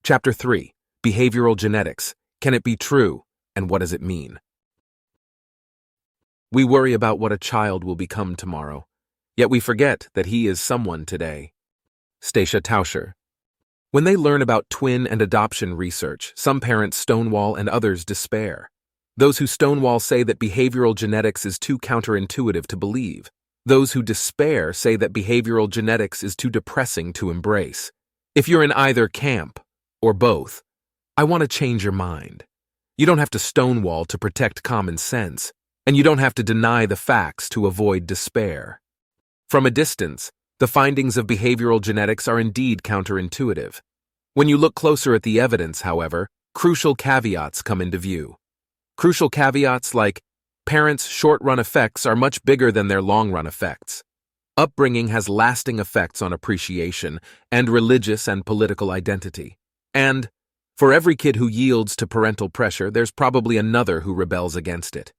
Chapter 3. Behavioral Genetics. Can it be true, and what does it mean? We worry about what a child will become tomorrow, yet we forget that he is someone today. Stacia Tauscher. When they learn about twin and adoption research, some parents stonewall and others despair. Those who stonewall say that behavioral genetics is too counterintuitive to believe. Those who despair say that behavioral genetics is too depressing to embrace. If you're in either camp, or both, I want to change your mind. You don't have to stonewall to protect common sense, and you don't have to deny the facts to avoid despair. From a distance, the findings of behavioral genetics are indeed counterintuitive. When you look closer at the evidence, however, crucial caveats come into view. Crucial caveats like, parents' short-run effects are much bigger than their long-run effects. Upbringing has lasting effects on appreciation and religious and political identity. And, for every kid who yields to parental pressure, there's probably another who rebels against it.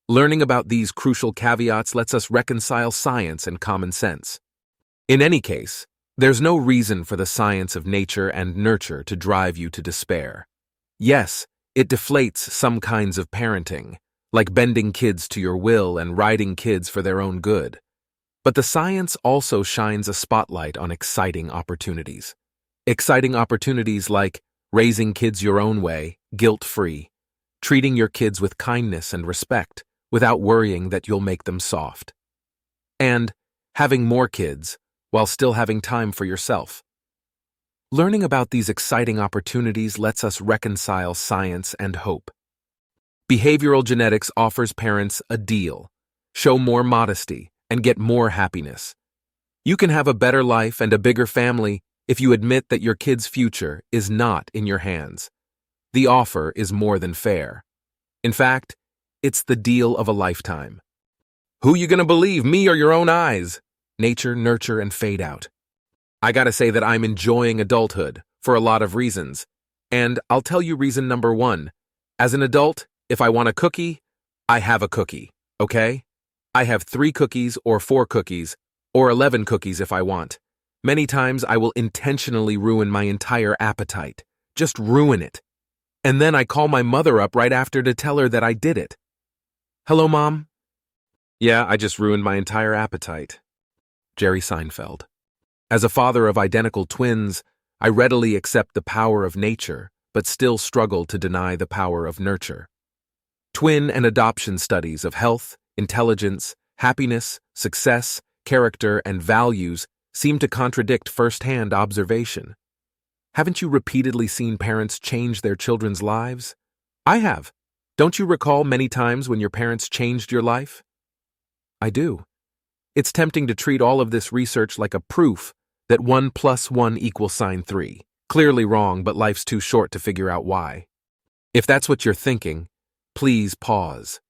Learning about these crucial caveats lets us reconcile science and common sense. In any case, there's no reason for the science of nature and nurture to drive you to despair. Yes, it deflates some kinds of parenting, like bending kids to your will and riding kids for their own good. But the science also shines a spotlight on exciting opportunities. Exciting opportunities like raising kids your own way, guilt-free, treating your kids with kindness and respect without worrying that you'll make them soft, and having more kids while still having time for yourself. Learning about these exciting opportunities lets us reconcile science and hope. Behavioral genetics offers parents a deal: show more modesty and get more happiness. You can have a better life and a bigger family if you admit that your kid's future is not in your hands. The offer is more than fair. In fact, it's the deal of a lifetime. Who you gonna believe, me or your own eyes? Nature, nurture, and fade out. I gotta say that I'm enjoying adulthood for a lot of reasons. And I'll tell you reason number one. As an adult, if I want a cookie, I have a cookie, okay? I have 3 cookies or 4 cookies, or 11 cookies if I want. Many times I will intentionally ruin my entire appetite. Just ruin it. And then I call my mother up right after to tell her that I did it. Hello, Mom? Yeah, I just ruined my entire appetite. Jerry Seinfeld. As a father of identical twins, I readily accept the power of nature, but still struggle to deny the power of nurture. Twin and adoption studies of health, intelligence, happiness, success, character, and values seem to contradict first-hand observation. Haven't you repeatedly seen parents change their children's lives? I have. Don't you recall many times when your parents changed your life? I do. It's tempting to treat all of this research like a proof that 1 + 1 = 3. Clearly wrong, but life's too short to figure out why. If that's what you're thinking, please pause.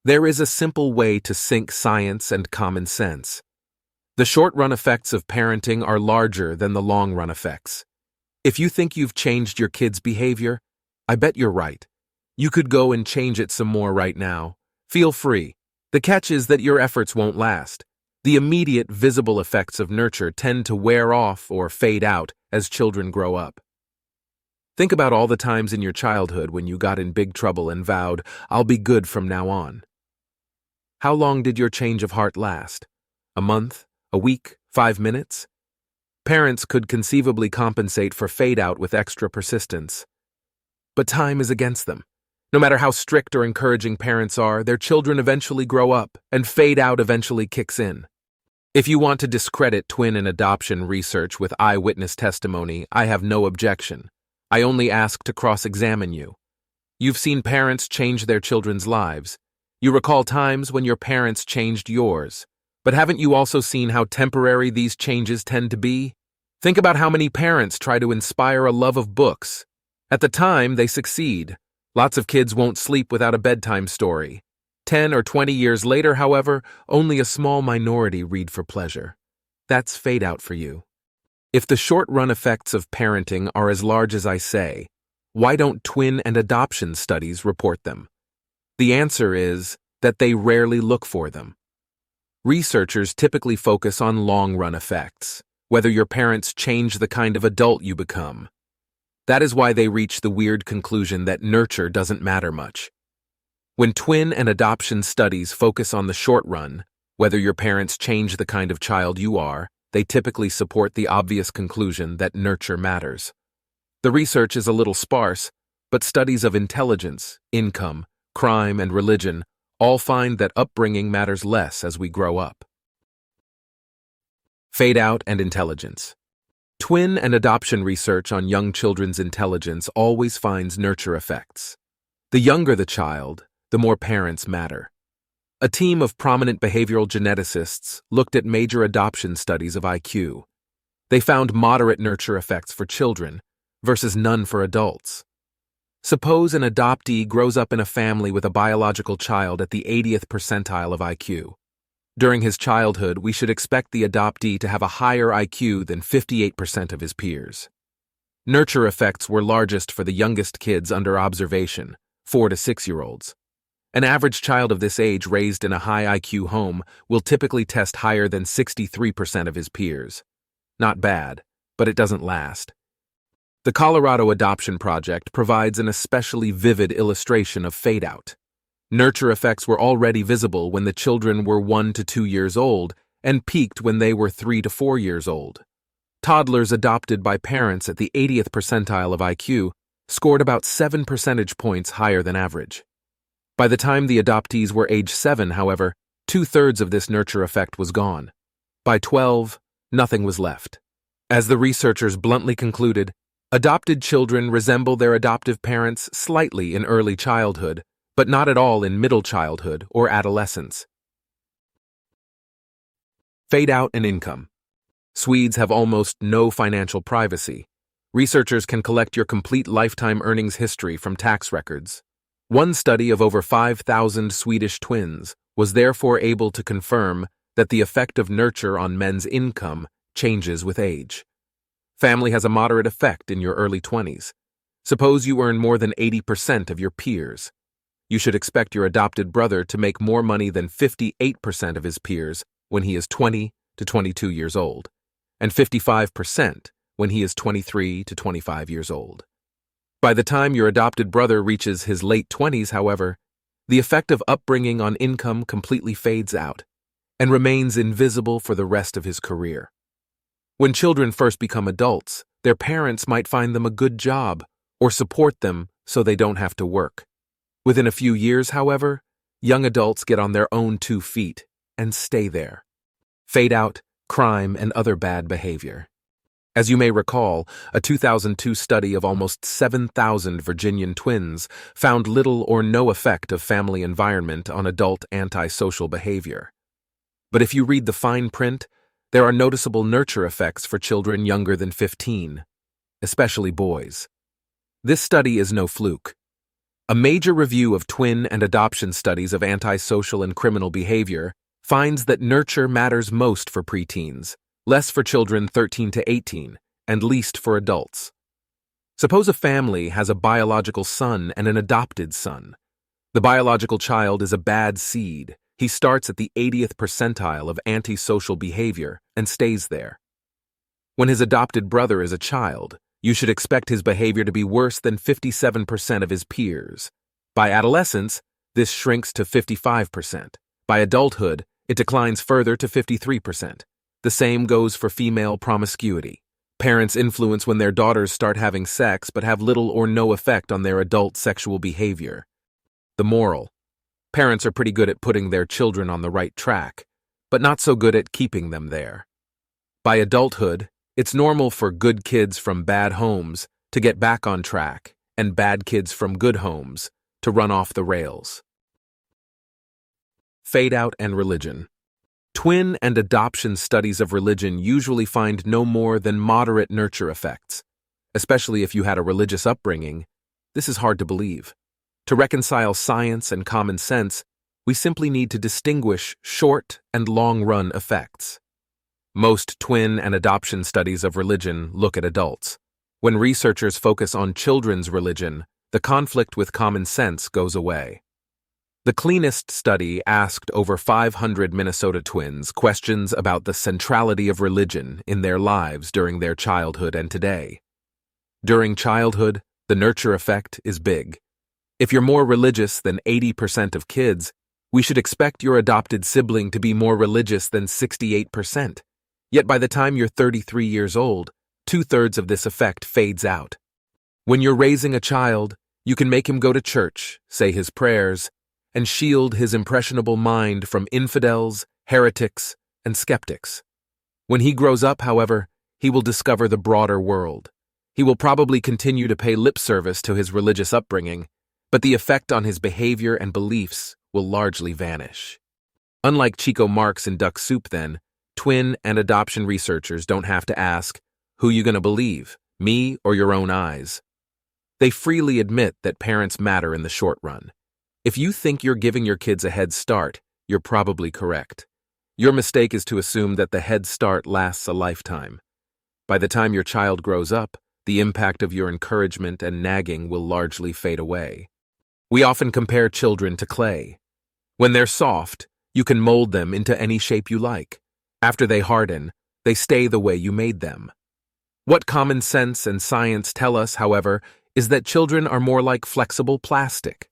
There is a simple way to sync science and common sense. The short-run effects of parenting are larger than the long-run effects. If you think you've changed your kid's behavior, I bet you're right. You could go and change it some more right now. Feel free. The catch is that your efforts won't last. The immediate visible effects of nurture tend to wear off or fade out as children grow up. Think about all the times in your childhood when you got in big trouble and vowed, "I'll be good from now on." How long did your change of heart last? A month? A week? 5 minutes? Parents could conceivably compensate for fade-out with extra persistence. But time is against them. No matter how strict or encouraging parents are, their children eventually grow up, and fade-out eventually kicks in. If you want to discredit twin and adoption research with eyewitness testimony, I have no objection. I only ask to cross-examine you. You've seen parents change their children's lives. You recall times when your parents changed yours. But haven't you also seen how temporary these changes tend to be? Think about how many parents try to inspire a love of books. At the time, they succeed. Lots of kids won't sleep without a bedtime story. 10 or 20 years later, however, only a small minority read for pleasure. That's fade out for you. If the short-run effects of parenting are as large as I say, why don't twin and adoption studies report them? The answer is that they rarely look for them. Researchers typically focus on long-run effects, whether your parents change the kind of adult you become. That is why they reach the weird conclusion that nurture doesn't matter much. When twin and adoption studies focus on the short run, whether your parents change the kind of child you are, they typically support the obvious conclusion that nurture matters. The research is a little sparse, but studies of intelligence, income, crime, and religion all find that upbringing matters less as we grow up. Fade out and intelligence. Twin and adoption research on young children's intelligence always finds nurture effects. The younger the child, the more parents matter. A team of prominent behavioral geneticists looked at major adoption studies of IQ. They found moderate nurture effects for children versus none for adults. Suppose an adoptee grows up in a family with a biological child at the 80th percentile of IQ. During his childhood, we should expect the adoptee to have a higher IQ than 58% of his peers. Nurture effects were largest for the youngest kids under observation, 4 to 6-year-olds. An average child of this age raised in a high IQ home will typically test higher than 63% of his peers. Not bad, but it doesn't last. The Colorado Adoption Project provides an especially vivid illustration of fade-out. Nurture effects were already visible when the children were 1 to 2 years old and peaked when they were 3 to 4 years old. Toddlers adopted by parents at the 80th percentile of IQ scored about 7 percentage points higher than average. By the time the adoptees were age 7, however, 2/3 of this nurture effect was gone. By 12, nothing was left. As the researchers bluntly concluded, adopted children resemble their adoptive parents slightly in early childhood, but not at all in middle childhood or adolescence. Fade out and income. Swedes have almost no financial privacy. Researchers can collect your complete lifetime earnings history from tax records. One study of over 5,000 Swedish twins was therefore able to confirm that the effect of nurture on men's income changes with age. Family has a moderate effect in your early 20s. Suppose you earn more than 80% of your peers. You should expect your adopted brother to make more money than 58% of his peers when he is 20 to 22 years old, and 55% when he is 23 to 25 years old. By the time your adopted brother reaches his late 20s, however, the effect of upbringing on income completely fades out and remains invisible for the rest of his career. When children first become adults, their parents might find them a good job or support them so they don't have to work. Within a few years, however, young adults get on their own 2 feet and stay there. Fade out, crime, and other bad behavior. As you may recall, a 2002 study of almost 7,000 Virginian twins found little or no effect of family environment on adult antisocial behavior. But if you read the fine print, there are noticeable nurture effects for children younger than 15, especially boys. This study is no fluke. A major review of twin and adoption studies of antisocial and criminal behavior finds that nurture matters most for preteens, less for children 13 to 18, and least for adults. Suppose a family has a biological son and an adopted son. The biological child is a bad seed. He starts at the 80th percentile of antisocial behavior and stays there. When his adopted brother is a child, you should expect his behavior to be worse than 57% of his peers. By adolescence, this shrinks to 55%. By adulthood, it declines further to 53%. The same goes for female promiscuity. Parents influence when their daughters start having sex but have little or no effect on their adult sexual behavior. The moral: parents are pretty good at putting their children on the right track, but not so good at keeping them there. By adulthood, it's normal for good kids from bad homes to get back on track and bad kids from good homes to run off the rails. Fade out and religion. Twin and adoption studies of religion usually find no more than moderate nurture effects. Especially if you had a religious upbringing, this is hard to believe. To reconcile science and common sense, we simply need to distinguish short and long-run effects. Most twin and adoption studies of religion look at adults. When researchers focus on children's religion, the conflict with common sense goes away. The cleanest study asked over 500 Minnesota twins questions about the centrality of religion in their lives during their childhood and today. During childhood, the nurture effect is big. If you're more religious than 80% of kids, we should expect your adopted sibling to be more religious than 68%. Yet by the time you're 33 years old, 2/3 of this effect fades out. When you're raising a child, you can make him go to church, say his prayers, and shield his impressionable mind from infidels, heretics, and skeptics. When he grows up, however, he will discover the broader world. He will probably continue to pay lip service to his religious upbringing, but the effect on his behavior and beliefs will largely vanish. Unlike Chico Marx in Duck Soup, then, twin and adoption researchers don't have to ask, who you gonna believe, me or your own eyes? They freely admit that parents matter in the short run. If you think you're giving your kids a head start, you're probably correct. Your mistake is to assume that the head start lasts a lifetime. By the time your child grows up, the impact of your encouragement and nagging will largely fade away. We often compare children to clay. When they're soft, you can mold them into any shape you like. After they harden, they stay the way you made them. What common sense and science tell us, however, is that children are more like flexible plastic.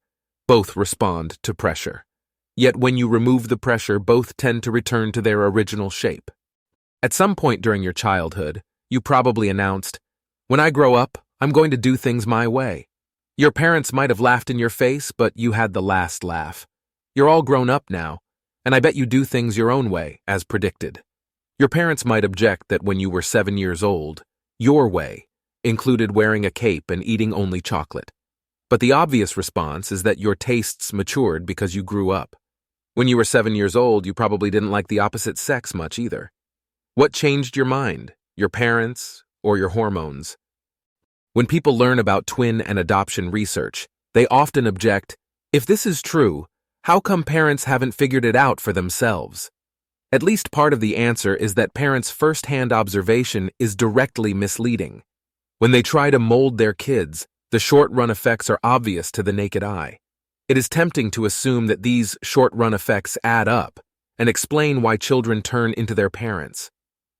Both respond to pressure. Yet when you remove the pressure, both tend to return to their original shape. At some point during your childhood, you probably announced, "When I grow up, I'm going to do things my way." Your parents might have laughed in your face, but you had the last laugh. You're all grown up now, and I bet you do things your own way, as predicted. Your parents might object that when you were 7 years old, your way included wearing a cape and eating only chocolate. But the obvious response is that your tastes matured because you grew up. When you were 7 years old, you probably didn't like the opposite sex much either. What changed your mind, your parents, or your hormones? When people learn about twin and adoption research, they often object, if this is true, how come parents haven't figured it out for themselves? At least part of the answer is that parents' first-hand observation is directly misleading. When they try to mold their kids, the short-run effects are obvious to the naked eye. It is tempting to assume that these short-run effects add up and explain why children turn into their parents.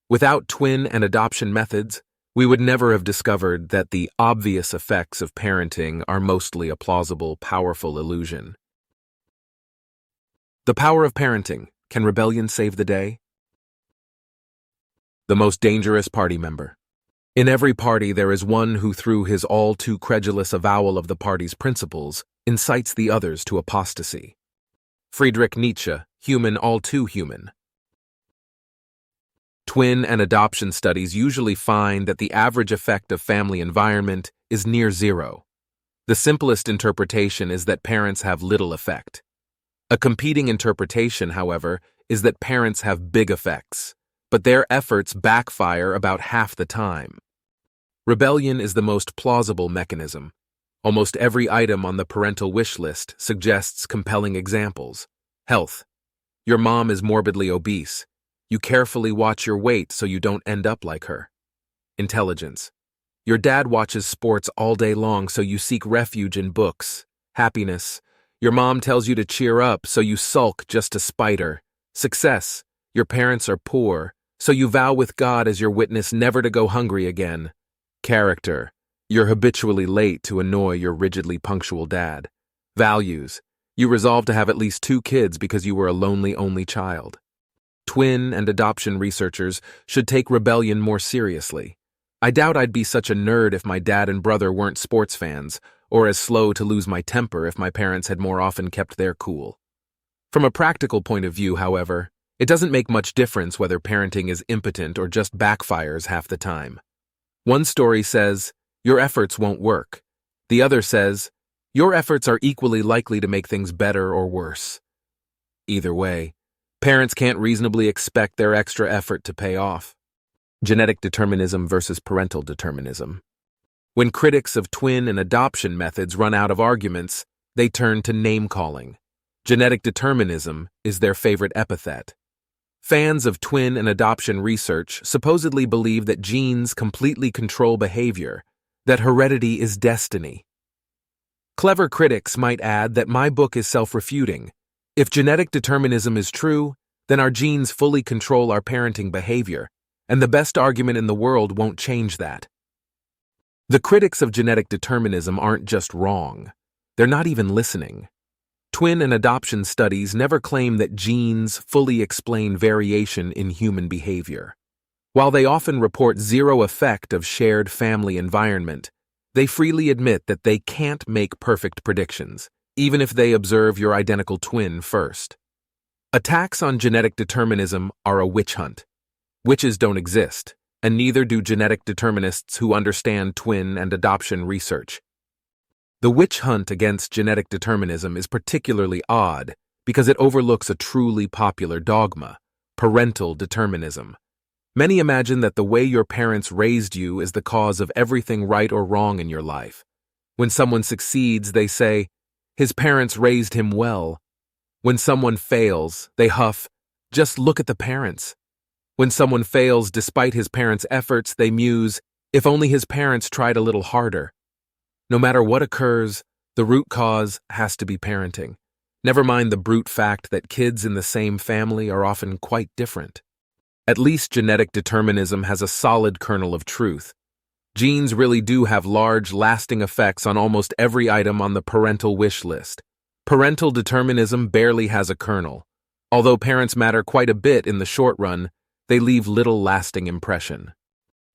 Without twin and adoption methods, we would never have discovered that the obvious effects of parenting are mostly a plausible, powerful illusion. The power of parenting. Can rebellion save the day? The most dangerous party member. In every party, there is one who, through his all too credulous avowal of the party's principles, incites the others to apostasy. Friedrich Nietzsche, Human All Too Human. Twin and adoption studies usually find that the average effect of family environment is near zero. The simplest interpretation is that parents have little effect. A competing interpretation, however, is that parents have big effects, but their efforts backfire about half the time. Rebellion is the most plausible mechanism. Almost every item on the parental wish list suggests compelling examples. Health. Your mom is morbidly obese. You carefully watch your weight so you don't end up like her. Intelligence. Your dad watches sports all day long so you seek refuge in books. Happiness. Your mom tells you to cheer up so you sulk just to spite her. Success. Your parents are poor, so you vow with God as your witness never to go hungry again. Character. You're habitually late to annoy your rigidly punctual dad. Values. You resolve to have at least 2 kids because you were a lonely only child. Twin and adoption researchers should take rebellion more seriously. I doubt I'd be such a nerd if my dad and brother weren't sports fans, or as slow to lose my temper if my parents had more often kept their cool. From a practical point of view, however, it doesn't make much difference whether parenting is impotent or just backfires half the time. One story says, your efforts won't work. The other says, your efforts are equally likely to make things better or worse. Either way, parents can't reasonably expect their extra effort to pay off. Genetic determinism versus parental determinism. When critics of twin and adoption methods run out of arguments, they turn to name-calling. Genetic determinism is their favorite epithet. Fans of twin and adoption research supposedly believe that genes completely control behavior, that heredity is destiny. Clever critics might add that my book is self-refuting. If genetic determinism is true, then our genes fully control our parenting behavior, and the best argument in the world won't change that. The critics of genetic determinism aren't just wrong. They're not even listening. Twin and adoption studies never claim that genes fully explain variation in human behavior. While they often report zero effect of shared family environment, they freely admit that they can't make perfect predictions, even if they observe your identical twin first. Attacks on genetic determinism are a witch hunt. Witches don't exist, and neither do genetic determinists who understand twin and adoption research. The witch hunt against genetic determinism is particularly odd because it overlooks a truly popular dogma, parental determinism. Many imagine that the way your parents raised you is the cause of everything right or wrong in your life. When someone succeeds, they say, "His parents raised him well." When someone fails, they huff, "Just look at the parents." When someone fails despite his parents' efforts, they muse, "If only his parents tried a little harder." No matter what occurs, the root cause has to be parenting. Never mind the brute fact that kids in the same family are often quite different. At least genetic determinism has a solid kernel of truth. Genes really do have large, lasting effects on almost every item on the parental wish list. Parental determinism barely has a kernel. Although parents matter quite a bit in the short run, they leave little lasting impression.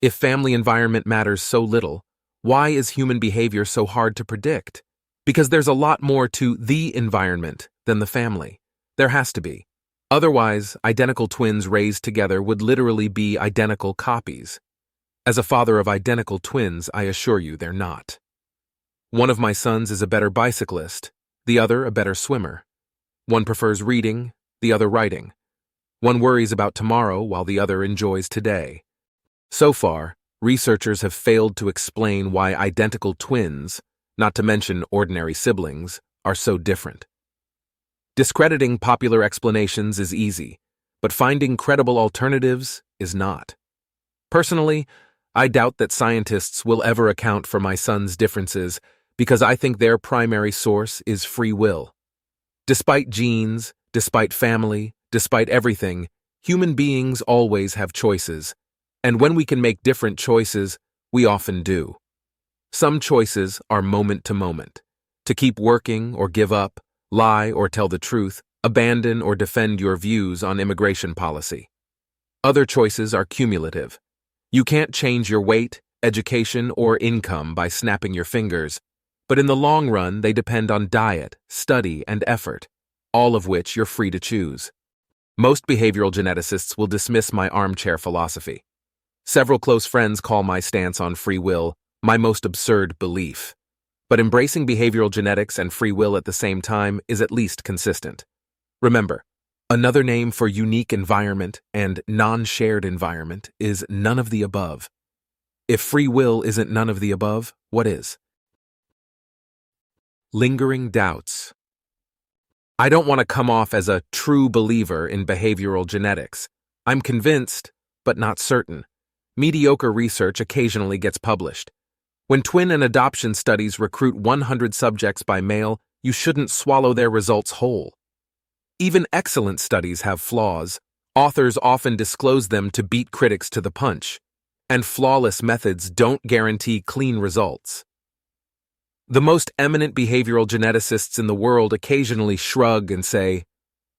If family environment matters so little, why is human behavior so hard to predict? Because there's a lot more to the environment than the family. There has to be. Otherwise, identical twins raised together would literally be identical copies. As a father of identical twins, I assure you they're not. One of my sons is a better bicyclist, the other a better swimmer. One prefers reading, the other writing. One worries about tomorrow while the other enjoys today. So far, researchers have failed to explain why identical twins, not to mention ordinary siblings, are so different. Discrediting popular explanations is easy, but finding credible alternatives is not. Personally, I doubt that scientists will ever account for my son's differences because I think their primary source is free will. Despite genes, despite family, despite everything, human beings always have choices, and when we can make different choices, we often do. Some choices are moment to moment, to keep working or give up, lie or tell the truth, abandon or defend your views on immigration policy. Other choices are cumulative. You can't change your weight, education, or income by snapping your fingers, but in the long run, they depend on diet, study, and effort, all of which you're free to choose. Most behavioral geneticists will dismiss my armchair philosophy. Several close friends call my stance on free will my most absurd belief. But embracing behavioral genetics and free will at the same time is at least consistent. Remember, another name for unique environment and non-shared environment is none of the above. If free will isn't none of the above, what is? Lingering doubts. I don't want to come off as a true believer in behavioral genetics. I'm convinced, but not certain. Mediocre research occasionally gets published. When twin and adoption studies recruit 100 subjects by mail, you shouldn't swallow their results whole. Even excellent studies have flaws. Authors often disclose them to beat critics to the punch, and flawless methods don't guarantee clean results. The most eminent behavioral geneticists in the world occasionally shrug and say,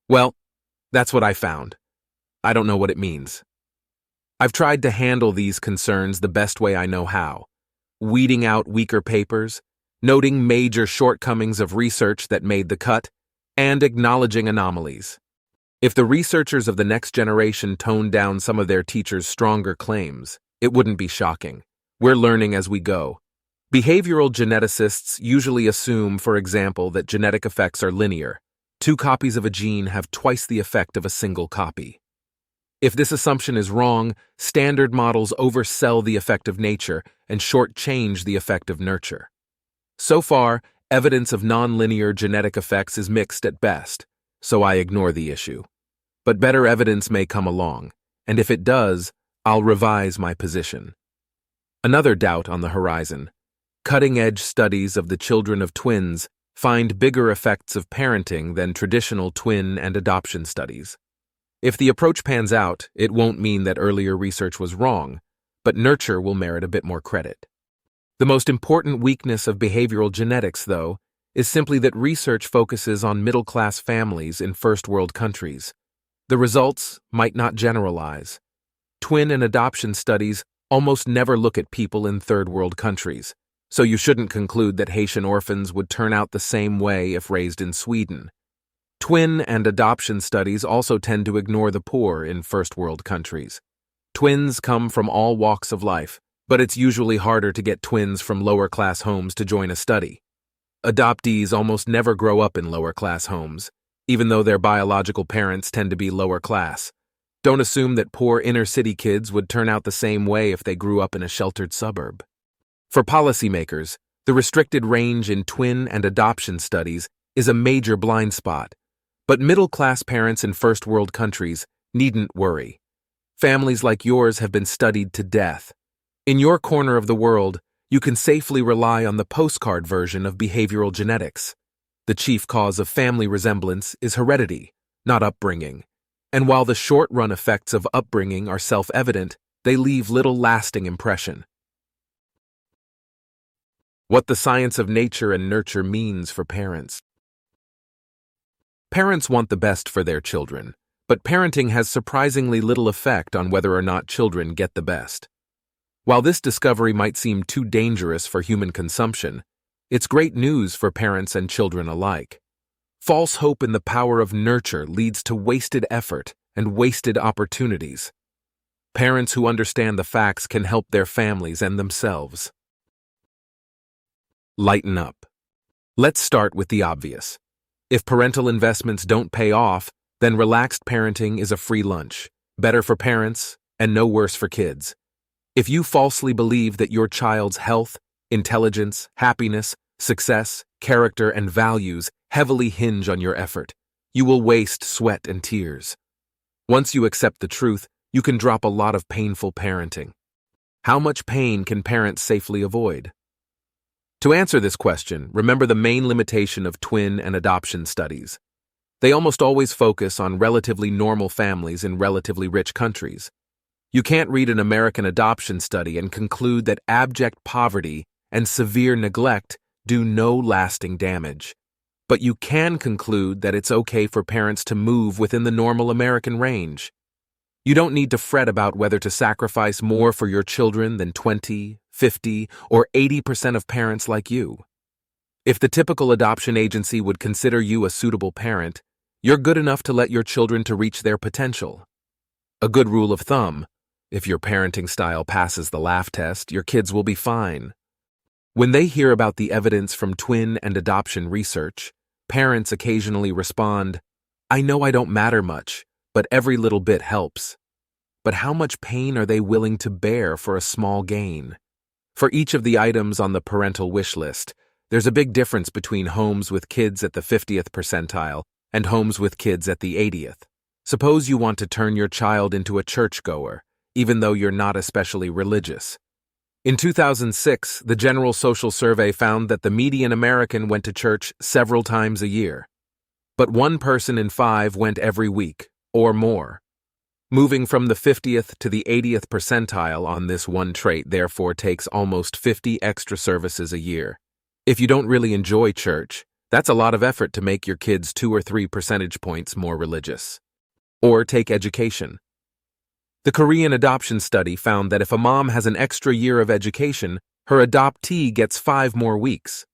"Well, that's what I found. I don't know what it means." I've tried to handle these concerns the best way I know how, weeding out weaker papers, noting major shortcomings of research that made the cut, and acknowledging anomalies. If the researchers of the next generation toned down some of their teachers' stronger claims, it wouldn't be shocking. We're learning as we go. Behavioral geneticists usually assume, for example, that genetic effects are linear. 2 copies of a gene have twice the effect of a single copy. If this assumption is wrong, standard models oversell the effect of nature and shortchange the effect of nurture. So far, evidence of nonlinear genetic effects is mixed at best, so I ignore the issue. But better evidence may come along, and if it does, I'll revise my position. Another doubt on the horizon. Cutting-edge studies of the children of twins find bigger effects of parenting than traditional twin and adoption studies. If the approach pans out, it won't mean that earlier research was wrong, but nurture will merit a bit more credit. The most important weakness of behavioral genetics, though, is simply that research focuses on middle-class families in first-world countries. The results might not generalize. Twin and adoption studies almost never look at people in third-world countries, so you shouldn't conclude that Haitian orphans would turn out the same way if raised in Sweden. Twin and adoption studies also tend to ignore the poor in first-world countries. Twins come from all walks of life, but it's usually harder to get twins from lower-class homes to join a study. Adoptees almost never grow up in lower-class homes, even though their biological parents tend to be lower class. Don't assume that poor inner-city kids would turn out the same way if they grew up in a sheltered suburb. For policymakers, the restricted range in twin and adoption studies is a major blind spot, but middle-class parents in first-world countries needn't worry. Families like yours have been studied to death. In your corner of the world, you can safely rely on the postcard version of behavioral genetics. The chief cause of family resemblance is heredity, not upbringing. And while the short-run effects of upbringing are self-evident, they leave little lasting impression. What the science of nature and nurture means for parents. Parents want the best for their children, but parenting has surprisingly little effect on whether or not children get the best. While this discovery might seem too dangerous for human consumption, it's great news for parents and children alike. False hope in the power of nurture leads to wasted effort and wasted opportunities. Parents who understand the facts can help their families and themselves. Lighten up. Let's start with the obvious. If parental investments don't pay off, then relaxed parenting is a free lunch, better for parents and no worse for kids. If you falsely believe that your child's health, intelligence, happiness, success, character, and values heavily hinge on your effort, you will waste sweat and tears. Once you accept the truth, you can drop a lot of painful parenting. How much pain can parents safely avoid? To answer this question, remember the main limitation of twin and adoption studies. They almost always focus on relatively normal families in relatively rich countries. You can't read an American adoption study and conclude that abject poverty and severe neglect do no lasting damage. But you can conclude that it's okay for parents to move within the normal American range. You don't need to fret about whether to sacrifice more for your children than 20, 50, or 80% of parents like you. If the typical adoption agency would consider you a suitable parent, you're good enough to let your children to reach their potential. A good rule of thumb: if your parenting style passes the laugh test, your kids will be fine. When they hear about the evidence from twin and adoption research, parents occasionally respond, "I know I don't matter much, but every little bit helps." But how much pain are they willing to bear for a small gain? For each of the items on the parental wish list, there's a big difference between homes with kids at the 50th percentile and homes with kids at the 80th. Suppose you want to turn your child into a churchgoer, even though you're not especially religious. In 2006, the General Social Survey found that the median American went to church several times a year. But 1 person in 5 went every week, or more. Moving from the 50th to the 80th percentile on this one trait therefore takes almost 50 extra services a year. If you don't really enjoy church, that's a lot of effort to make your kids 2 or 3 percentage points more religious. Or take education. The Korean adoption study found that if a mom has an extra year of education, her adoptee gets 5 more weeks.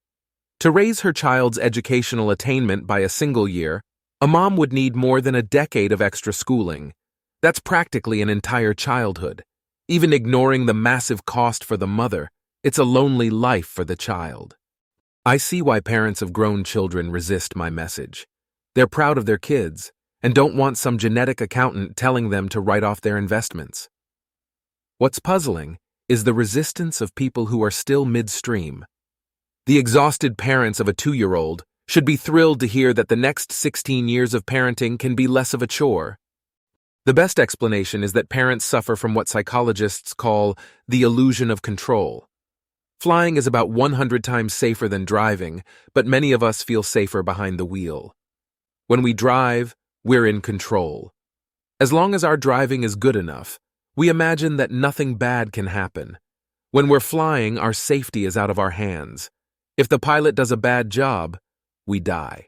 To raise her child's educational attainment by a single year, a mom would need more than a decade of extra schooling. That's practically an entire childhood. Even ignoring the massive cost for the mother, it's a lonely life for the child. I see why parents of grown children resist my message. They're proud of their kids and don't want some genetic accountant telling them to write off their investments. What's puzzling is the resistance of people who are still midstream. The exhausted parents of a 2-year-old should be thrilled to hear that the next 16 years of parenting can be less of a chore. The best explanation is that parents suffer from what psychologists call the illusion of control. Flying is about 100 times safer than driving, but many of us feel safer behind the wheel. When we drive, we're in control. As long as our driving is good enough, we imagine that nothing bad can happen. When we're flying, our safety is out of our hands. If the pilot does a bad job, we die.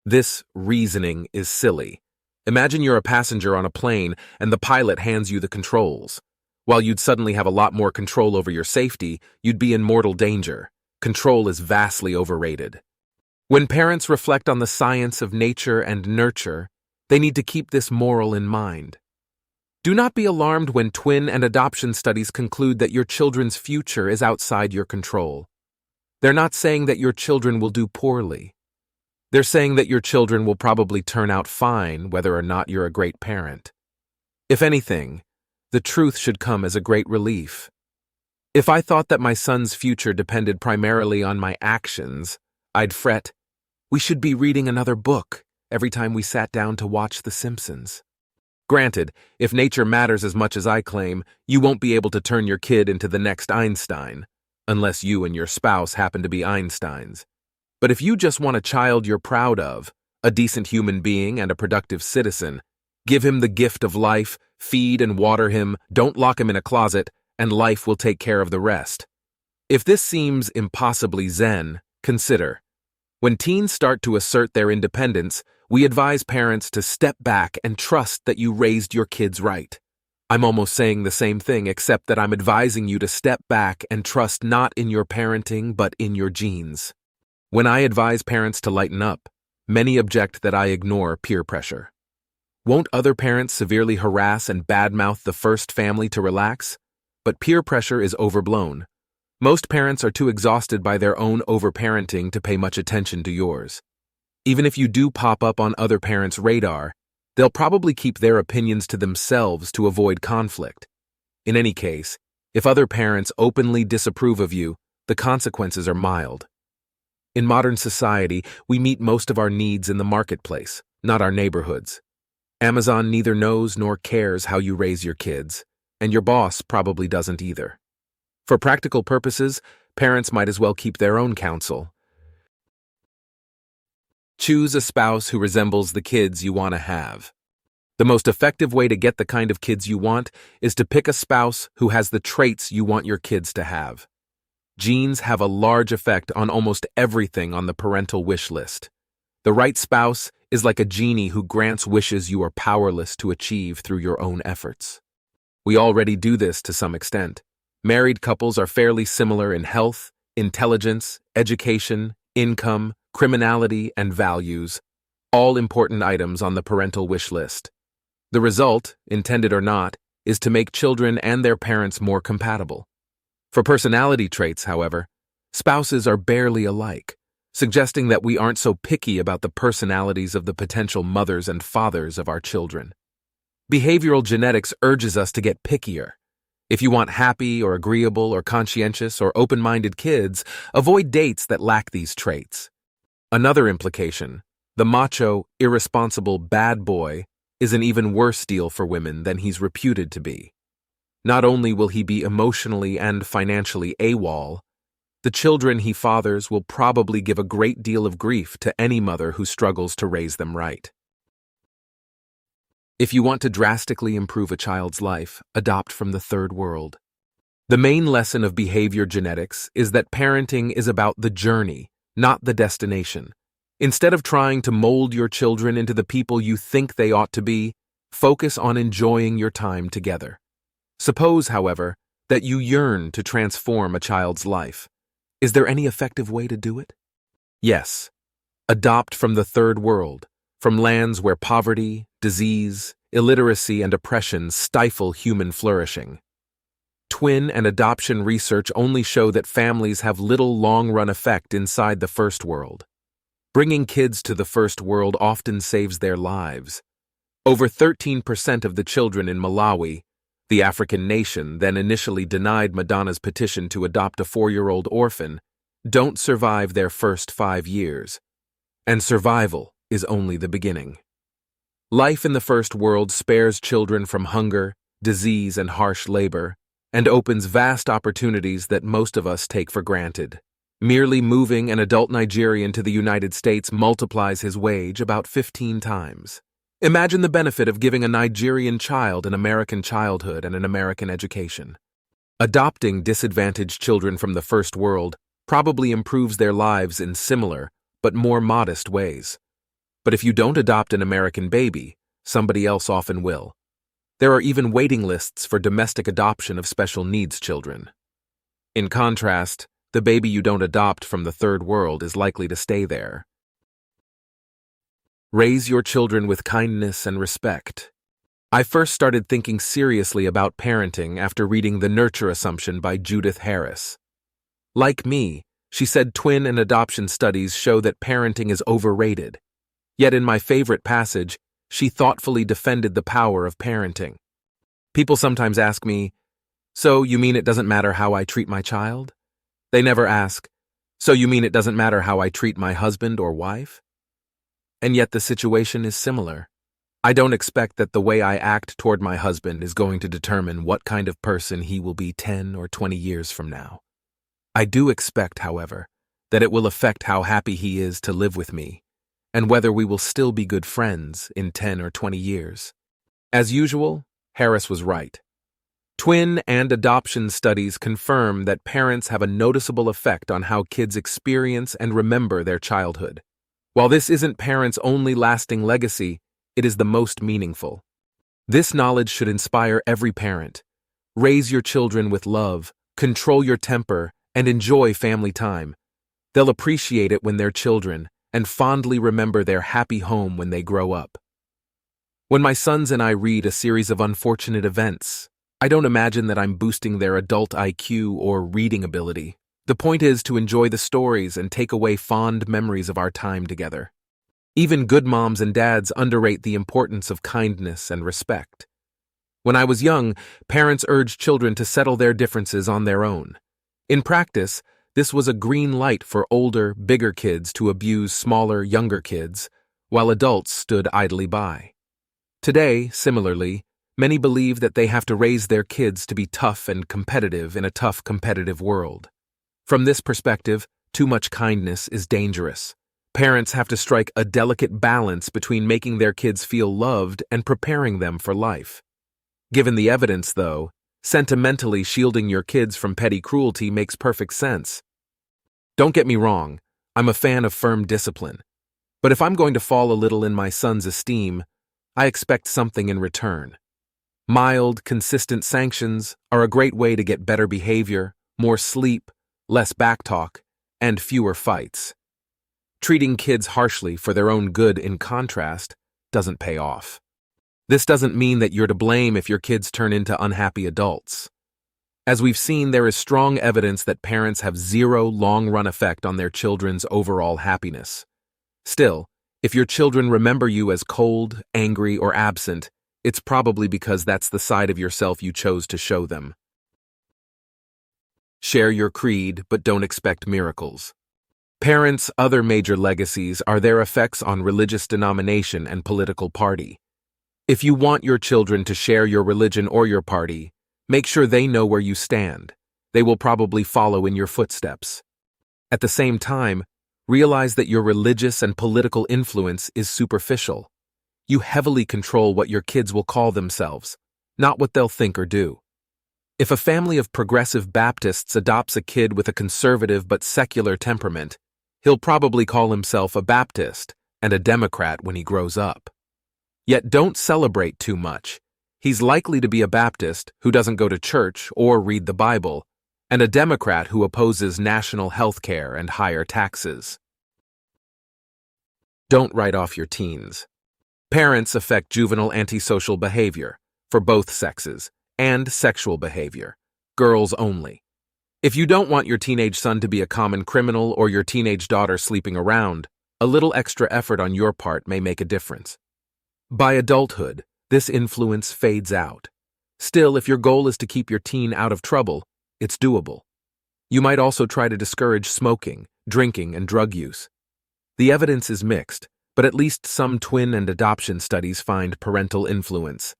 This reasoning is silly. Imagine you're a passenger on a plane and the pilot hands you the controls. While you'd suddenly have a lot more control over your safety, you'd be in mortal danger. Control is vastly overrated. When parents reflect on the science of nature and nurture, they need to keep this moral in mind. Do not be alarmed when twin and adoption studies conclude that your children's future is outside your control. They're not saying that your children will do poorly. They're saying that your children will probably turn out fine whether or not you're a great parent. If anything, the truth should come as a great relief. If I thought that my son's future depended primarily on my actions, I'd fret, "We should be reading another book," every time we sat down to watch The Simpsons. Granted, if nature matters as much as I claim, you won't be able to turn your kid into the next Einstein, unless you and your spouse happen to be Einsteins. But if you just want a child you're proud of, a decent human being and a productive citizen, give him the gift of life, feed and water him, don't lock him in a closet, and life will take care of the rest. If this seems impossibly zen, consider. When teens start to assert their independence, we advise parents to step back and trust that you raised your kids right. I'm almost saying the same thing, except that I'm advising you to step back and trust not in your parenting but in your genes. When I advise parents to lighten up, many object that I ignore peer pressure. Won't other parents severely harass and badmouth the first family to relax? But peer pressure is overblown. Most parents are too exhausted by their own overparenting to pay much attention to yours. Even if you do pop up on other parents' radar, they'll probably keep their opinions to themselves to avoid conflict. In any case, if other parents openly disapprove of you, the consequences are mild. In modern society, we meet most of our needs in the marketplace, not our neighborhoods. Amazon neither knows nor cares how you raise your kids, and your boss probably doesn't either. For practical purposes, parents might as well keep their own counsel. Choose a spouse who resembles the kids you want to have. The most effective way to get the kind of kids you want is to pick a spouse who has the traits you want your kids to have. Genes have a large effect on almost everything on the parental wish list. The right spouse is like a genie who grants wishes you are powerless to achieve through your own efforts. We already do this to some extent. Married couples are fairly similar in health, intelligence, education, income, criminality, and values, all important items on the parental wish list. The result, intended or not, is to make children and their parents more compatible. For personality traits, however, spouses are barely alike, suggesting that we aren't so picky about the personalities of the potential mothers and fathers of our children. Behavioral genetics urges us to get pickier. If you want happy or agreeable or conscientious or open-minded kids, avoid dates that lack these traits. Another implication, the macho, irresponsible bad boy is an even worse deal for women than he's reputed to be. Not only will he be emotionally and financially AWOL, the children he fathers will probably give a great deal of grief to any mother who struggles to raise them right. If you want to drastically improve a child's life, adopt from the third world. The main lesson of behavior genetics is that parenting is about the journey, not the destination. Instead of trying to mold your children into the people you think they ought to be, focus on enjoying your time together. Suppose, however, that you yearn to transform a child's life. Is there any effective way to do it? Yes. Adopt from the third world, from lands where poverty, disease, illiteracy, and oppression stifle human flourishing. Twin and adoption research only show that families have little long-run effect inside the first world. Bringing kids to the first world often saves their lives. Over 13% of the children in Malawi, the African nation then initially denied Madonna's petition to adopt a 4-year-old orphan, don't survive their first 5 years. And survival is only the beginning. Life in the first world spares children from hunger, disease, and harsh labor, and opens vast opportunities that most of us take for granted. Merely moving an adult Nigerian to the United States multiplies his wage about 15 times. Imagine the benefit of giving a Nigerian child an American childhood and an American education. Adopting disadvantaged children from the first world probably improves their lives in similar, but more modest ways. But if you don't adopt an American baby, somebody else often will. There are even waiting lists for domestic adoption of special needs children. In contrast, the baby you don't adopt from the third world is likely to stay there. Raise your children with kindness and respect. I first started thinking seriously about parenting after reading The Nurture Assumption by Judith Harris. Like me, she said twin and adoption studies show that parenting is overrated. Yet in my favorite passage, she thoughtfully defended the power of parenting. People sometimes ask me, "So you mean it doesn't matter how I treat my child?" They never ask, "So you mean it doesn't matter how I treat my husband or wife?" And yet the situation is similar. I don't expect that the way I act toward my husband is going to determine what kind of person he will be 10 or 20 years from now. I do expect, however, that it will affect how happy he is to live with me, and whether we will still be good friends in 10 or 20 years. As usual, Harris was right. Twin and adoption studies confirm that parents have a noticeable effect on how kids experience and remember their childhood. While this isn't parents' only lasting legacy, it is the most meaningful. This knowledge should inspire every parent. Raise your children with love, control your temper, and enjoy family time. They'll appreciate it when they're children and fondly remember their happy home when they grow up. When my sons and I read a series of unfortunate events, I don't imagine that I'm boosting their adult IQ or reading ability. The point is to enjoy the stories and take away fond memories of our time together. Even good moms and dads underrate the importance of kindness and respect. When I was young, parents urged children to settle their differences on their own. In practice, this was a green light for older, bigger kids to abuse smaller, younger kids, while adults stood idly by. Today, similarly, many believe that they have to raise their kids to be tough and competitive in a tough, competitive world. From this perspective, too much kindness is dangerous. Parents have to strike a delicate balance between making their kids feel loved and preparing them for life. Given the evidence, though, sentimentally shielding your kids from petty cruelty makes perfect sense. Don't get me wrong, I'm a fan of firm discipline. But if I'm going to fall a little in my son's esteem, I expect something in return. Mild, consistent sanctions are a great way to get better behavior, more sleep, less backtalk, and fewer fights. Treating kids harshly for their own good, in contrast, doesn't pay off. This doesn't mean that you're to blame if your kids turn into unhappy adults. As we've seen, there is strong evidence that parents have zero long-run effect on their children's overall happiness. Still, if your children remember you as cold, angry, or absent, it's probably because that's the side of yourself you chose to show them. Share your creed, but don't expect miracles. Parents' other major legacies are their effects on religious denomination and political party. If you want your children to share your religion or your party, make sure they know where you stand. They will probably follow in your footsteps. At the same time, realize that your religious and political influence is superficial. You heavily control what your kids will call themselves, not what they'll think or do. If a family of progressive Baptists adopts a kid with a conservative but secular temperament, he'll probably call himself a Baptist and a Democrat when he grows up. Yet don't celebrate too much. He's likely to be a Baptist who doesn't go to church or read the Bible, and a Democrat who opposes national health care and higher taxes. Don't write off your teens. Parents affect juvenile antisocial behavior, for both sexes, and sexual behavior, girls only. If you don't want your teenage son to be a common criminal or your teenage daughter sleeping around, a little extra effort on your part may make a difference. By adulthood, this influence fades out. Still, if your goal is to keep your teen out of trouble, it's doable. You might also try to discourage smoking, drinking, and drug use. The evidence is mixed, but at least some twin and adoption studies find parental influence.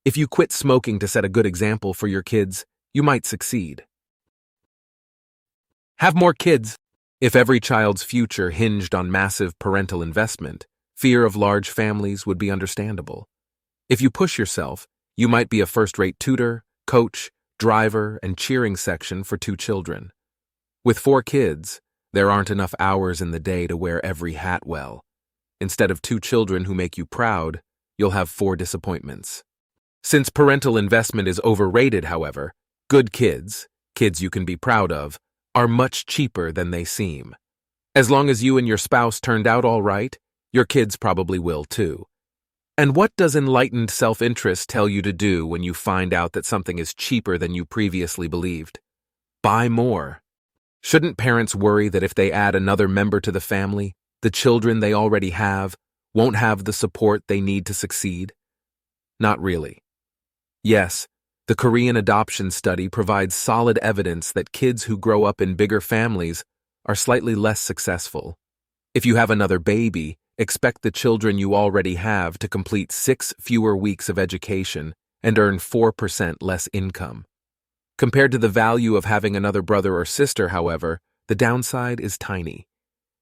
If you quit smoking to set a good example for your kids, you might succeed. Have more kids. If every child's future hinged on massive parental investment, fear of large families would be understandable. If you push yourself, you might be a first-rate tutor, coach, driver, and cheering section for 2 children. With 4 kids, there aren't enough hours in the day to wear every hat well. Instead of 2 children who make you proud, you'll have 4 disappointments. Since parental investment is overrated, however, good kids you can be proud of, are much cheaper than they seem. As long as you and your spouse turned out all right, your kids probably will too. And what does enlightened self-interest tell you to do when you find out that something is cheaper than you previously believed? Buy more. Shouldn't parents worry that if they add another member to the family, the children they already have won't have the support they need to succeed? Not really. Yes, the Korean adoption study provides solid evidence that kids who grow up in bigger families are slightly less successful. If you have another baby, expect the children you already have to complete 6 fewer weeks of education and earn 4% less income. Compared to the value of having another brother or sister, however, the downside is tiny.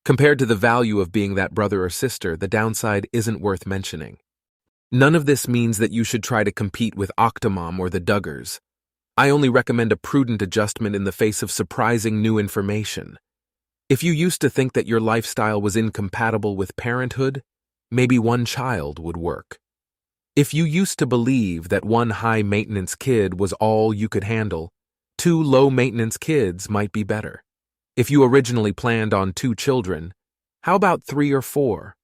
Compared to the value of being that brother or sister, the downside isn't worth mentioning. None of this means that you should try to compete with Octomom or the Duggars. I only recommend a prudent adjustment in the face of surprising new information. If you used to think that your lifestyle was incompatible with parenthood, maybe 1 child would work. If you used to believe that 1 high-maintenance kid was all you could handle, 2 low-maintenance kids might be better. If you originally planned on 2 children, how about 3 or 4?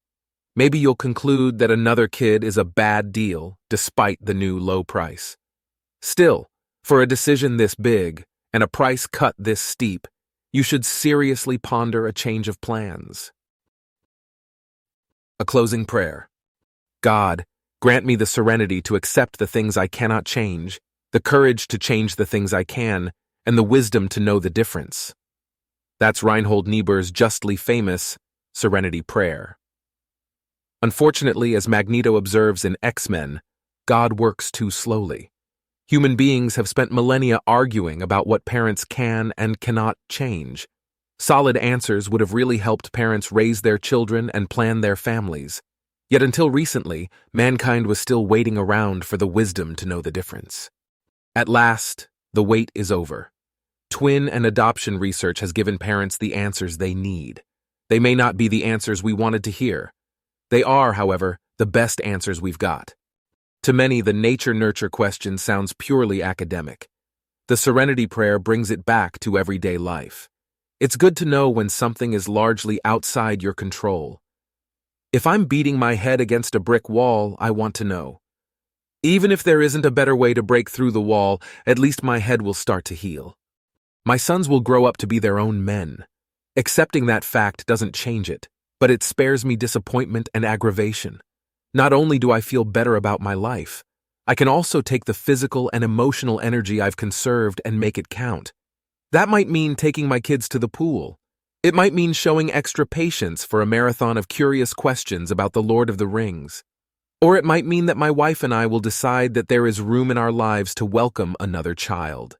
Maybe you'll conclude that another kid is a bad deal despite the new low price. Still, for a decision this big and a price cut this steep, you should seriously ponder a change of plans. A closing prayer. God, grant me the serenity to accept the things I cannot change, the courage to change the things I can, and the wisdom to know the difference. That's Reinhold Niebuhr's justly famous Serenity Prayer. Unfortunately, as Magneto observes in X-Men, God works too slowly. Human beings have spent millennia arguing about what parents can and cannot change. Solid answers would have really helped parents raise their children and plan their families. Yet until recently, mankind was still waiting around for the wisdom to know the difference. At last, the wait is over. Twin and adoption research has given parents the answers they need. They may not be the answers we wanted to hear. They are, however, the best answers we've got. To many, the nature-nurture question sounds purely academic. The Serenity Prayer brings it back to everyday life. It's good to know when something is largely outside your control. If I'm beating my head against a brick wall, I want to know. Even if there isn't a better way to break through the wall, at least my head will start to heal. My sons will grow up to be their own men. Accepting that fact doesn't change it, but it spares me disappointment and aggravation. Not only do I feel better about my life, I can also take the physical and emotional energy I've conserved and make it count. That might mean taking my kids to the pool. It might mean showing extra patience for a marathon of curious questions about the Lord of the Rings. Or it might mean that my wife and I will decide that there is room in our lives to welcome another child.